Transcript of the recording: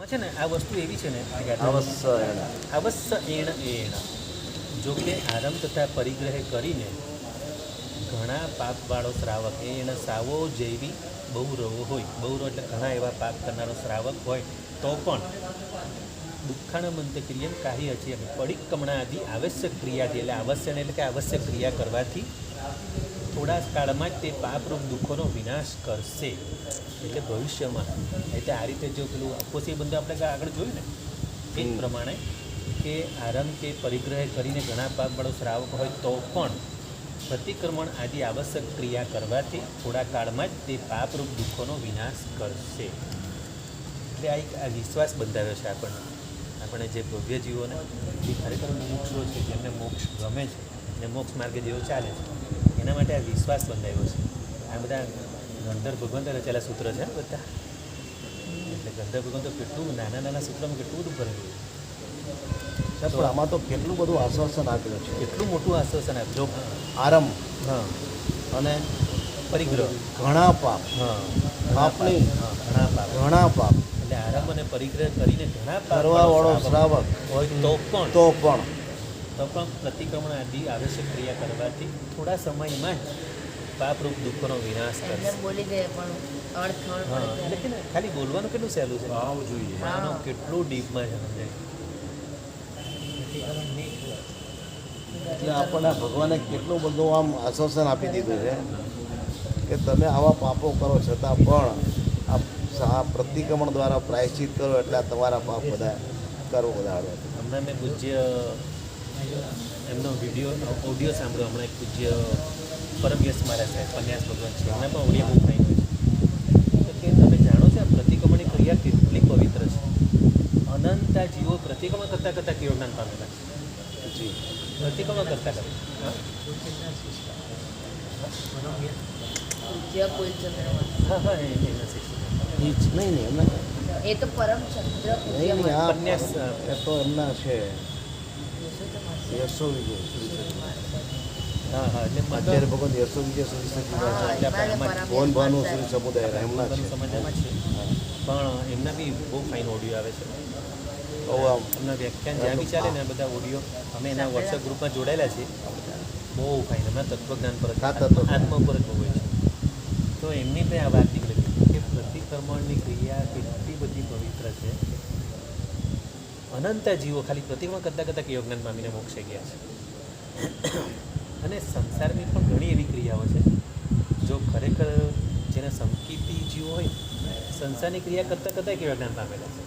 છે ને આ વસ્તુ એવી છે ને અવશ્ય એણ જો કે આરંભ તથા પરિગ્રહ કરીને ઘણા પાપવાળો શ્રાવક એણ સાવો જેવી બહુરવો હોય બહુરો એટલે ઘણા એવા પાપ કરનારો શ્રાવક હોય તો પણ દુઃખાણ મંતક્રિયમ કાહી અચી પરિક્રમણા આદિ આવશ્યક ક્રિયાથી એટલે આવશ્યક એટલે કે આવશ્યક ક્રિયા કરવાથી થોડા કાળમાં જ તે પાપરૂપ દુઃખોનો વિનાશ કરશે એટલે ભવિષ્યમાં એટલે આ રીતે જો પેલું અપોસી બંધ આપણે આગળ જોયું ને એ જ પ્રમાણે કે આરંભ કે પરિગ્રહ કરીને ઘણા પાપવાળો શ્રાવક હોય તો પણ પ્રતિક્રમણ આદિ આવશ્યક ક્રિયા કરવાથી થોડા કાળમાં જ તે પાપરૂપ દુઃખોનો વિનાશ કરશે એટલે આ વિશ્વાસ બંધાવ્યો છે આપણે જે ભવ્ય જીવોને એ ખરેખર મોક્ષો છે જેમને મોક્ષ ગમે છે અને મોક્ષ માર્ગે જેવો ચાલે છે એના માટે આ વિશ્વાસ બંધાવ્યો છે આ બધા ગંધર્વ ભગવંત રચેલા સૂત્ર છે બધા એટલે ગંધર્વ ભગવંત તો કેટલું નાના સૂત્રમાં કેટલું બધું ભરેલું છે પણ આમાં તો કેટલું બધું આશ્વાસન આપેલું છે, કેટલું મોટું આશ્વાસન આપ્યું આરંભ હા અને પરિગ્રહ ઘણા પાપ પાપની ઘણા પાપ એટલે આરંભ અને પરિગ્રહ કરીને ઘણા કરવાવાળો શ્રાવક હોય તો પણ પ્રતિક્રમણ આદિ આવશ્યક ક્રિયા કરવાથી થોડા સમયમાં જ પાપરૂપ દુઃખોનો વિનાશ કરશે. બોલી દે પણ અર્થ એટલે કે ખાલી બોલવાનું કેટલું સહેલું છે, ભાવ જોઈએ, આનો કેટલું ડીપમાં છે સમજાય. એટલે આપણને ભગવાને કેટલું બધું આમ આશ્વાસન આપી દીધું છે કે તમે આવા પાપો કરો છતાં પણ આ પ્રતિક્રમણ દ્વારા પ્રાયશ્ચિત કરો એટલે આ તમારા પાપ બધા કરવો વધારે. હમણાં મેં પૂજ્ય એમનો ઓડિયો સાંભળ્યો હમણાં એક પૂજ્ય પરમયશ મારા સાહેબ પન્યાસ ભગવાન છે એમના પણ ઓડિયો બહુ ફાઇન હોય છે. તો કે તમે જાણો છો આ પ્રતિક્રમણની ક્રિયા કેટલી પવિત્ર છે. અનંતા જીવો પ્રતિક્રમણ કરતાં કેવું જ્ઞાન પામેલા છે. જી પ્રતિક્રમણ કરતાં હા એના શિષ્ય નહીં એમને એ તો પરમચંદ્ર નહીં આ પન્યાસ એ તો એમના છે યશો વિજય હા એટલે અત્યારે ભગવાન યશો વિજય શ્રી ભવન ભાનુ શ્રી સમુદાય એમના છે સમાજમાં છે પણ એમના બી બહુ ફાઇન ઓડિયો આવે છે. એમના વ્યાખ્યાન જ્યાં બી ચાલે ને બધા ઓડિયો અમે એના વોટ્સએપ ગ્રુપમાં જોડાયેલા છીએ. બહુ ફાઇન હમણાં તત્વજ્ઞાન પર આત્મા પર જ બહુ હોય છે. તો એમની મેં આ વાત નીકળી કે પ્રતિક્રમણની ક્રિયા કેટલી બધી પવિત્ર છે. અનંત જીવો ખાલી પ્રતિક્રમણ કરતાં કેવું જ્ઞાન પામીને મોક્ષે ગયા છે. અને સંસારની પણ ઘણી એવી ક્રિયાઓ છે જો ખરેખર જેને સંકિતી જીવો હોય સંસારની ક્રિયા કરતાં કેવા જ્ઞાન પામેલા છે.